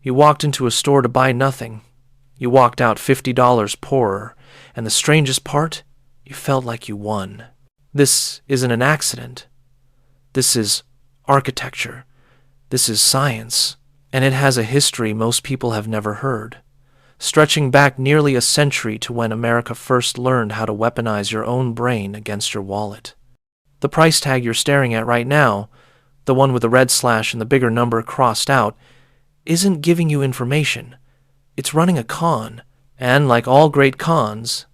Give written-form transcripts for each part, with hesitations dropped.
You walked into a store to buy nothing. You walked out $50 poorer, and the strangest part, you felt like you won. This isn't an accident. This is architecture. This is science, and it has a history most people have never heard, stretching back nearly a century to when America first learned how to weaponize your own brain against your wallet. The price tag you're staring at right now, the one with the red slash and the bigger number crossed out, isn't giving you information. It's running a con, and like all great cons,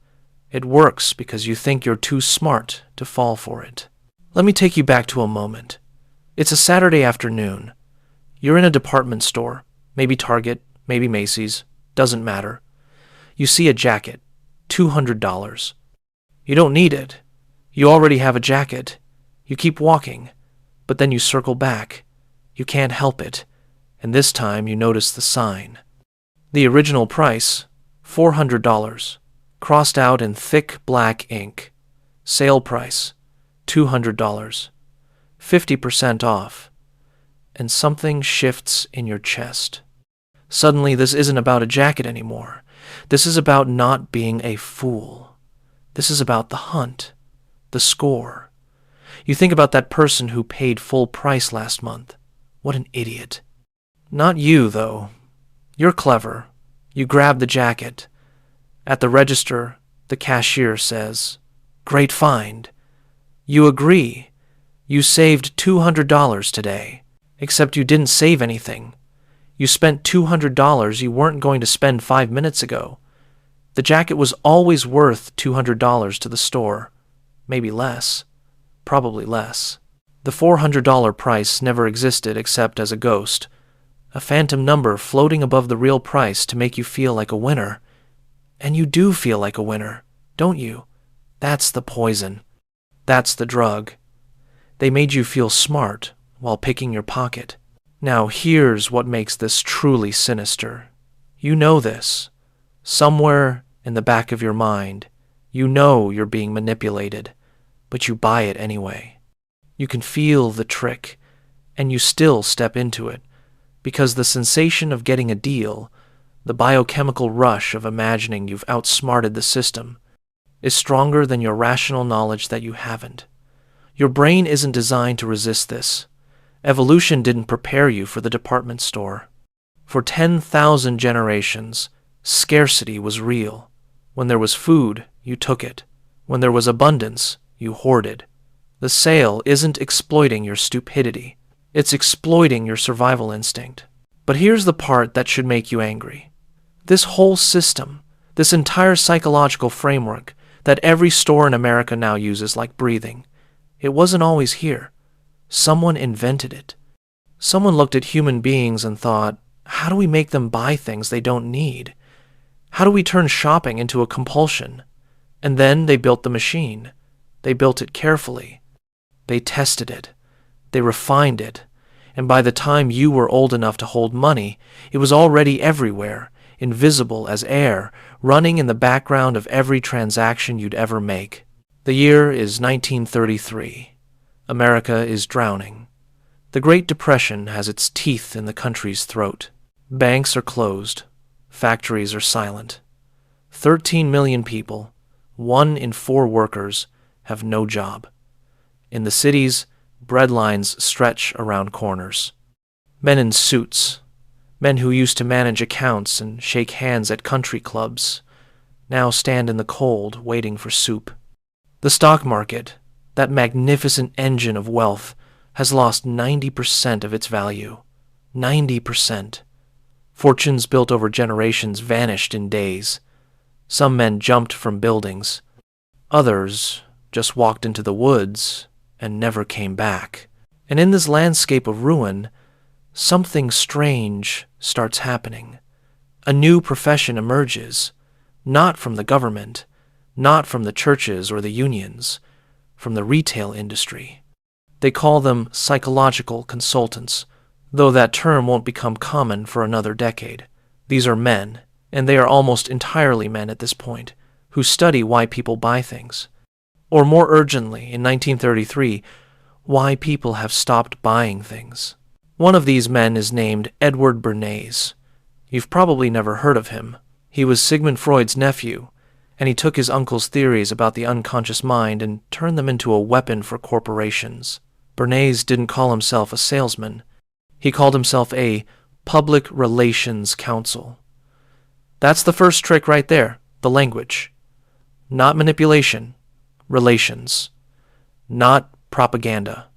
it works because you think you're too smart to fall for it. Let me take you back to a moment. It's a Saturday afternoon. You're in a department store, maybe Target, maybe Macy's, doesn't matter. You see a jacket, $200. You don't need it. You already have a jacket. You keep walking, but then you circle back. You can't help it, and this time you notice the sign. The original price, $400, crossed out in thick black ink. Sale price, $200, 50% off, and something shifts in your chest. Suddenly, this isn't about a jacket anymore. This is about not being a fool. This is about the hunt, the score. You think about that person who paid full price last month. What an idiot. Not you, though. You're clever. You grab the jacket. At the register, the cashier says, "Great find." You agree. You saved $200 today, except you didn't save anything. You spent $200 you weren't going to spend 5 minutes ago. The jacket was always worth $200 to the store. Maybe less. Probably less. The $400 price never existed except as a ghost, a phantom number floating above the real price to make you feel like a winner. And you do feel like a winner, don't you? That's the poison. That's the drug. They made you feel smart while picking your pocket. Now here's what makes this truly sinister. You know this. Somewhere in the back of your mind, you know you're being manipulated, but you buy it anyway. You can feel the trick, and you still step into it, because the sensation of getting a deal, the biochemical rush of imagining you've outsmarted the system, is stronger than your rational knowledge that you haven't. Your brain isn't designed to resist this. Evolution didn't prepare you for the department store. For 10,000 generations, scarcity was real. When there was food, you took it. When there was abundance, you hoarded. The sale isn't exploiting your stupidity. It's exploiting your survival instinct. But here's the part that should make you angry. This whole system, this entire psychological framework that every store in America now uses like breathing, it wasn't always here. Someone invented it. Someone looked at human beings and thought, how do we make them buy things they don't need? How do we turn shopping into a compulsion? And then they built the machine. They built it carefully. They tested it. They refined it. And by the time you were old enough to hold money, it was already everywhere, invisible as air, running in the background of every transaction you'd ever make. The year is 1933. America is drowning. The Great Depression has its teeth in the country's throat. Banks are closed. Factories are silent. 13 million people, 1 in 4 workers, have no job. In the cities, bread lines stretch around corners. Men in suits, men who used to manage accounts and shake hands at country clubs, now stand in the cold waiting for soup. The stock market, that magnificent engine of wealth, has lost 90% of its value. 90%. Fortunes built over generations vanished in days. Some men jumped from buildings. Others just walked into the woods and never came back. And in this landscape of ruin, something strange starts happening. A new profession emerges, not from the government, not from the churches or the unions, from the retail industry. They call them psychological consultants, though that term won't become common for another decade. These are men, and they are almost entirely men at this point, who study why people buy things. Or more urgently, in 1933, why people have stopped buying things. One of these men is named Edward Bernays. You've probably never heard of him. He was Sigmund Freud's nephew, and he took his uncle's theories about the unconscious mind and turned them into a weapon for corporations. Bernays didn't call himself a salesman. He called himself a public relations counsel. That's the first trick right there, the language. Not manipulation, relations. Not propaganda,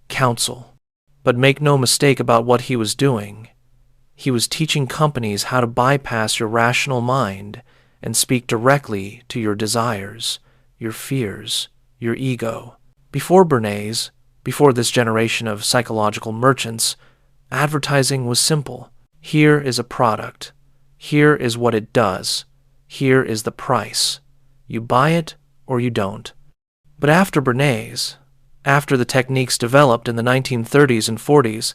counsel. But make no mistake about what he was doing. He was teaching companies how to bypass your rational mind and speak directly to your desires, your fears, your ego. Before Bernays, before this generation of psychological merchants, advertising was simple. Here is a product. Here is what it does. Here is the price. You buy it or you don't. But after Bernays, after the techniques developed in the 1930s and 40s,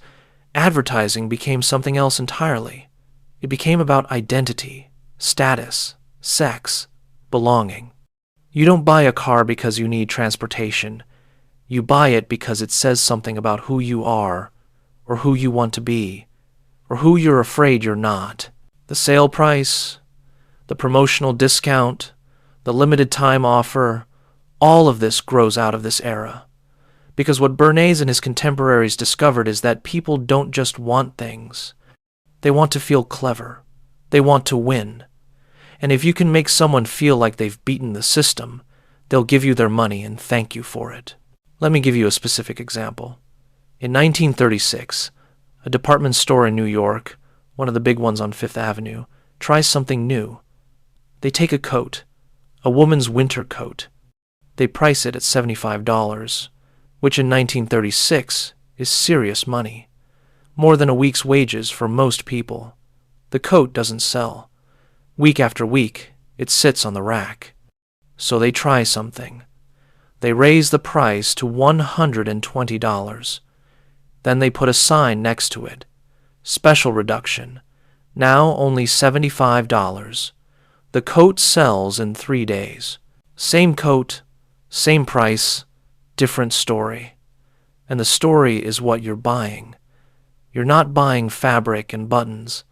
advertising became something else entirely. It became about identity, status, sex, belonging. You don't buy a car because you need transportation. You buy it because it says something about who you are, or who you want to be, or who you're afraid you're not. The sale price, the promotional discount, the limited time offer, all of this grows out of this era. Because what Bernays and his contemporaries discovered is that people don't just want things. They want to feel clever. They want to win. And if you can make someone feel like they've beaten the system, they'll give you their money and thank you for it. Let me give you a specific example. In 1936, a department store in New York, one of the big ones on Fifth Avenue, tries something new. They take a coat, a woman's winter coat. They price it at $75, which in 1936 is serious money, more than a week's wages for most people. The coat doesn't sell. Week after week, it sits on the rack. So they try something. They raise the price to $120. Then they put a sign next to it. Special reduction. Now only $75. The coat sells in 3 days. Same coat, same price, different story. And the story is what you're buying. You're not buying fabric and buttons.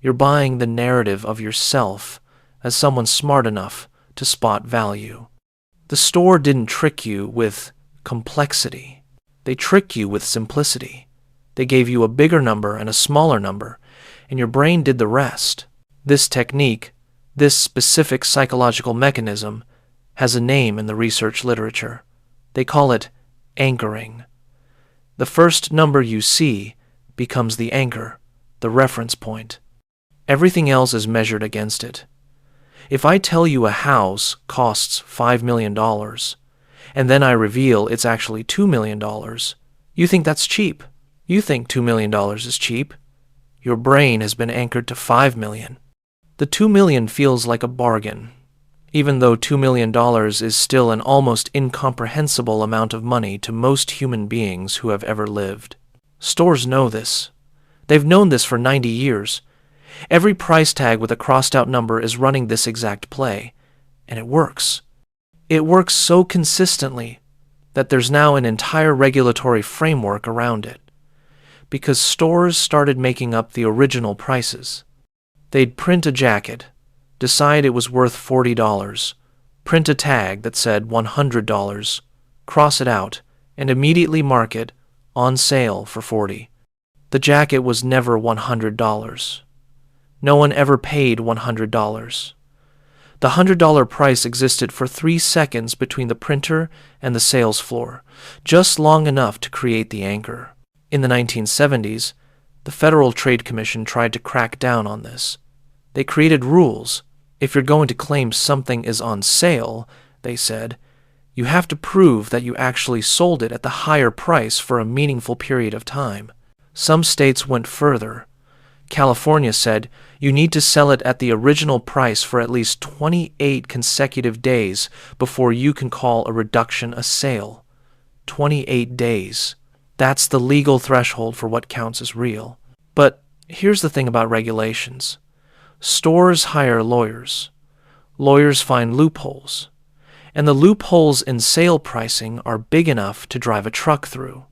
You're buying the narrative of yourself as someone smart enough to spot value. The store didn't trick you with complexity. They tricked you with simplicity. They gave you a bigger number and a smaller number, and your brain did the rest. This technique, this specific psychological mechanism, has a name in the research literature. They call it anchoring. The first number you see becomes the anchor, the reference point. Everything else is measured against it. If I tell you a house costs $5 million, and then I reveal it's actually $2 million, you think that's cheap. You think $2 million is cheap. Your brain has been anchored to $5 million. The $2 million feels like a bargain, even though $2 million is still an almost incomprehensible amount of money to most human beings who have ever lived. Stores know this. They've known this for 90 years. Every price tag with a crossed-out number is running this exact play, and it works. It works so consistently that there's now an entire regulatory framework around it, because stores started making up the original prices. They'd print a jacket, decide it was worth $40, print a tag that said $100, cross it out, and immediately mark it on sale for $40. The jacket was never $100. No one ever paid $100. The $100 price existed for 3 seconds between the printer and the sales floor, just long enough to create the anchor. In the 1970s, the Federal Trade Commission tried to crack down on this. They created rules. If you're going to claim something is on sale, they said, you have to prove that you actually sold it at the higher price for a meaningful period of time. Some states went further. California said you need to sell it at the original price for at least 28 consecutive days before you can call a reduction a sale. 28 days. That's the legal threshold for what counts as real. But here's the thing about regulations. Stores hire lawyers. Lawyers find loopholes. And the loopholes in sale pricing are big enough to drive a truck through.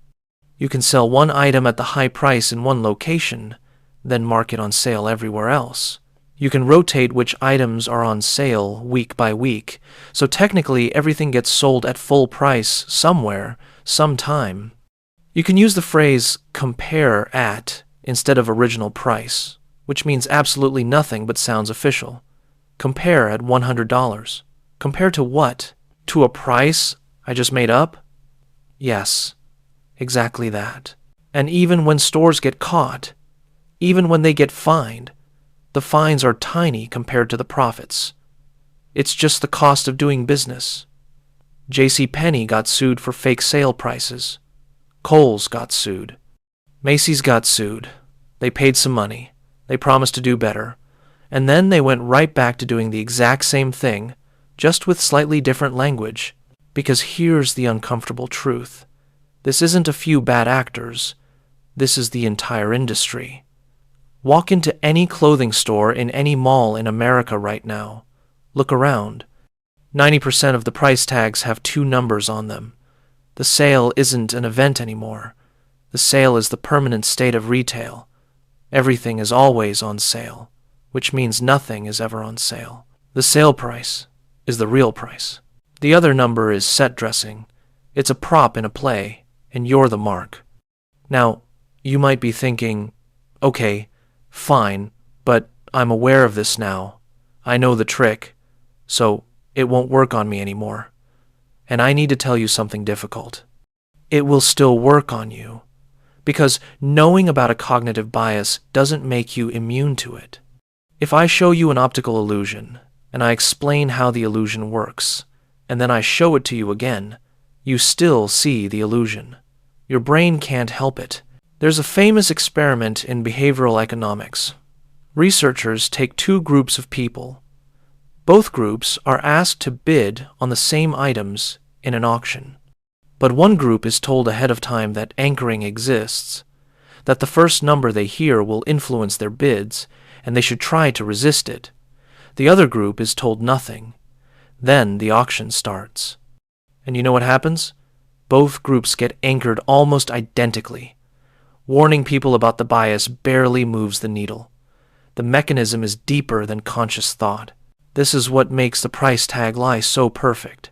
You can sell one item at the high price in one location, then mark it on sale everywhere else. You can rotate which items are on sale week by week, so technically everything gets sold at full price somewhere, sometime. You can use the phrase compare at instead of original price, which means absolutely nothing but sounds official. Compare at $100. Compare to what? To a price I just made up? Yes, exactly that. And even when stores get caught, even when they get fined, the fines are tiny compared to the profits. It's just the cost of doing business. JCPenney got sued for fake sale prices. Kohl's got sued. Macy's got sued. They paid some money. They promised to do better. And then they went right back to doing the exact same thing, just with slightly different language. Because here's the uncomfortable truth. This isn't a few bad actors. This is the entire industry. Walk into any clothing store in any mall in America right now. Look around. 90% of the price tags have 2 numbers on them. The sale isn't an event anymore. The sale is the permanent state of retail. Everything is always on sale, which means nothing is ever on sale. The sale price is the real price. The other number is set dressing. It's a prop in a play, and you're the mark. Now, you might be thinking, okay, fine, but I'm aware of this now. I know the trick, so it won't work on me anymore. And I need to tell you something difficult. It will still work on you, because knowing about a cognitive bias doesn't make you immune to it. If I show you an optical illusion, and I explain how the illusion works, and then I show it to you again, you still see the illusion. Your brain can't help it. There's a famous experiment in behavioral economics. Researchers take 2 groups of people. Both groups are asked to bid on the same items in an auction. But one group is told ahead of time that anchoring exists, that the first number they hear will influence their bids, and they should try to resist it. The other group is told nothing. Then the auction starts. And you know what happens? Both groups get anchored almost identically. Warning people about the bias barely moves the needle. The mechanism is deeper than conscious thought. This is what makes the price tag lie so perfect.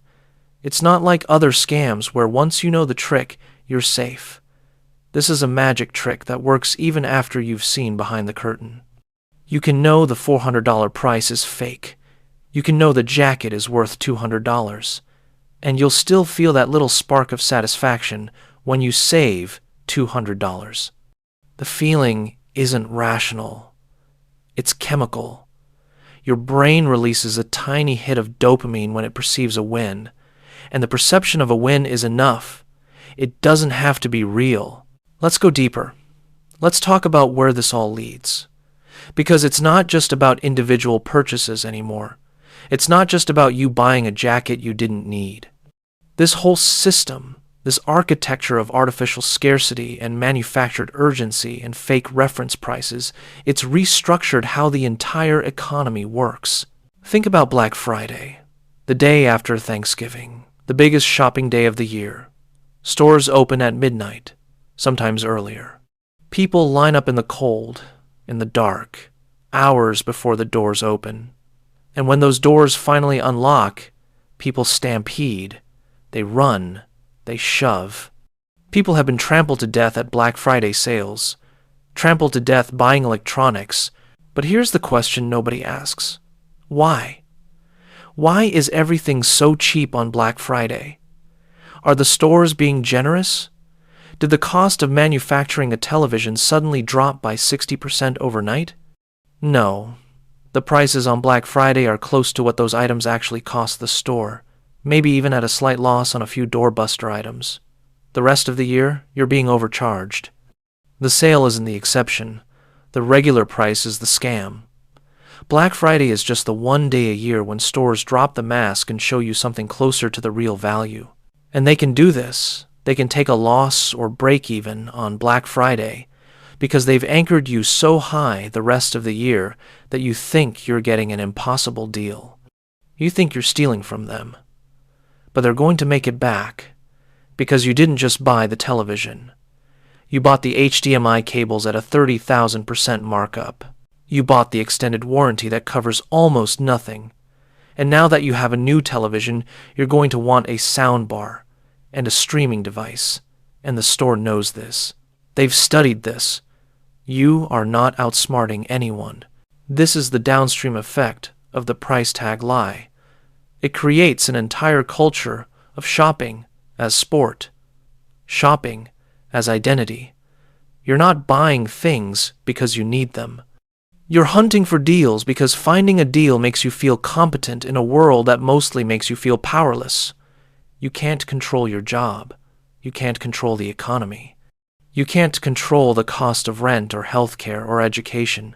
It's not like other scams where once you know the trick, you're safe. This is a magic trick that works even after you've seen behind the curtain. You can know the $400 price is fake. You can know the jacket is worth $200. And you'll still feel that little spark of satisfaction when you save $200. The feeling isn't rational. It's chemical. Your brain releases a tiny hit of dopamine when it perceives a win, and the perception of a win is enough. It doesn't have to be real. Let's go deeper. Let's talk about where this all leads. Because it's not just about individual purchases anymore. It's not just about you buying a jacket you didn't need. This whole system, this architecture of artificial scarcity and manufactured urgency and fake reference prices, it's restructured how the entire economy works. Think about Black Friday, the day after Thanksgiving, the biggest shopping day of the year. Stores open at midnight, sometimes earlier. People line up in the cold, in the dark, hours before the doors open. And when those doors finally unlock, people stampede. They run. They shove. People have been trampled to death at Black Friday sales, trampled to death buying electronics. But here's the question nobody asks. Why? Why is everything so cheap on Black Friday? Are the stores being generous? Did the cost of manufacturing a television suddenly drop by 60% overnight? No. The prices on Black Friday are close to what those items actually cost the store, maybe even at a slight loss on a few doorbuster items. The rest of the year, you're being overcharged. The sale isn't the exception. The regular price is the scam. Black Friday is just the one day a year when stores drop the mask and show you something closer to the real value. And they can do this. They can take a loss or break even on Black Friday because they've anchored you so high the rest of the year that you think you're getting an impossible deal. You think you're stealing from them. But they're going to make it back because you didn't just buy the television. You bought the HDMI cables at a 30,000% markup. You bought the extended warranty that covers almost nothing. And now that you have a new television, you're going to want a sound bar and a streaming device. And the store knows this. They've studied this. You are not outsmarting anyone. This is the downstream effect of the price tag lie. It creates an entire culture of shopping as sport, shopping as identity. You're not buying things because you need them. You're hunting for deals because finding a deal makes you feel competent in a world that mostly makes you feel powerless. You can't control your job. You can't control the economy. You can't control the cost of rent or healthcare or education.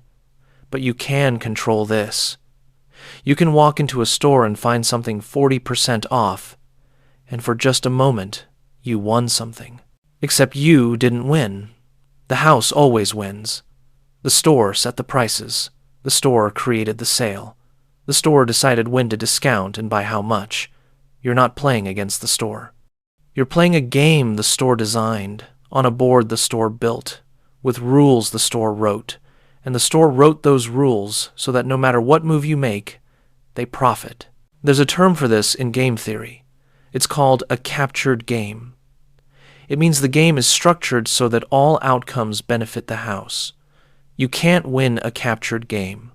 But you can control this. You can walk into a store and find something 40% off, and for just a moment, you won something. Except you didn't win. The house always wins. The store set the prices. The store created the sale. The store decided when to discount and by how much. You're not playing against the store. You're playing a game the store designed, on a board the store built, with rules the store wrote, and the store wrote those rules so that no matter what move you make, they profit. There's a term for this in game theory. It's called a captured game. It means the game is structured so that all outcomes benefit the house. You can't win a captured game.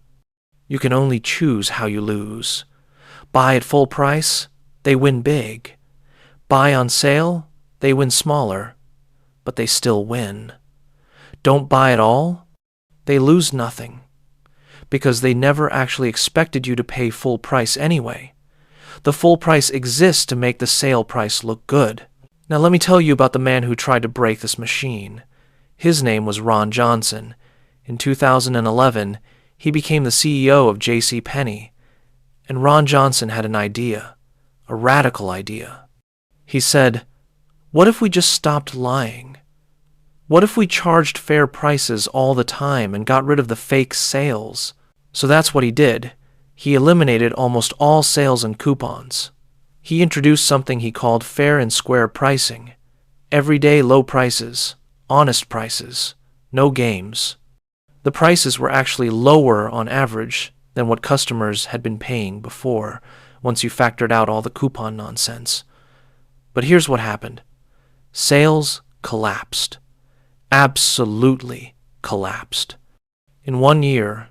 You can only choose how you lose. Buy at full price, they win big. Buy on sale, they win smaller, but they still win. Don't buy at all, they lose nothing, because they never actually expected you to pay full price anyway. The full price exists to make the sale price look good. Now let me tell you about the man who tried to break this machine. His name was Ron Johnson. In 2011, he became the CEO of JCPenney, and Ron Johnson had an idea, a radical idea. He said, "What if we just stopped lying? What if we charged fair prices all the time and got rid of the fake sales?" So that's what he did. He eliminated almost all sales and coupons. He introduced something he called fair and square pricing. Everyday low prices, honest prices, no games. The prices were actually lower on average than what customers had been paying before, once you factored out all the coupon nonsense. But here's what happened. Sales collapsed. Absolutely collapsed. In 1 year,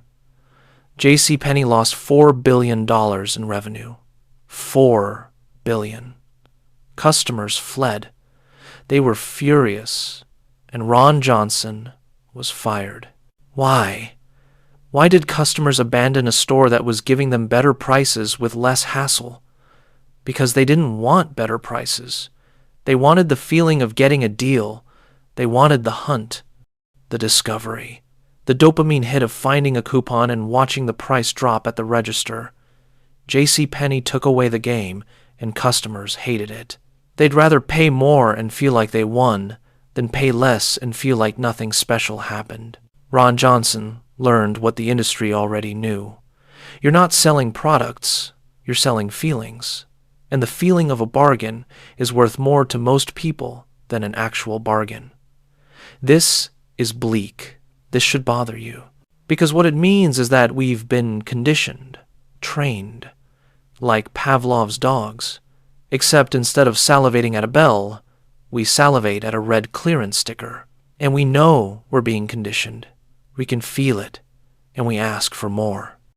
JCPenney lost $4 billion in revenue. $4 billion. Customers fled. They were furious, and Ron Johnson was fired. Why? Why did customers abandon a store that was giving them better prices with less hassle? Because they didn't want better prices. They wanted the feeling of getting a deal. They wanted the hunt, the discovery, the dopamine hit of finding a coupon and watching the price drop at the register. JCPenney took away the game, and customers hated it. They'd rather pay more and feel like they won than pay less and feel like nothing special happened. Ron Johnson learned what the industry already knew. You're not selling products, you're selling feelings. And the feeling of a bargain is worth more to most people than an actual bargain. This is bleak. This should bother you. Because what it means is that we've been conditioned, trained, like Pavlov's dogs. Except instead of salivating at a bell, we salivate at a red clearance sticker. And we know we're being conditioned. We can feel it, and we ask for more.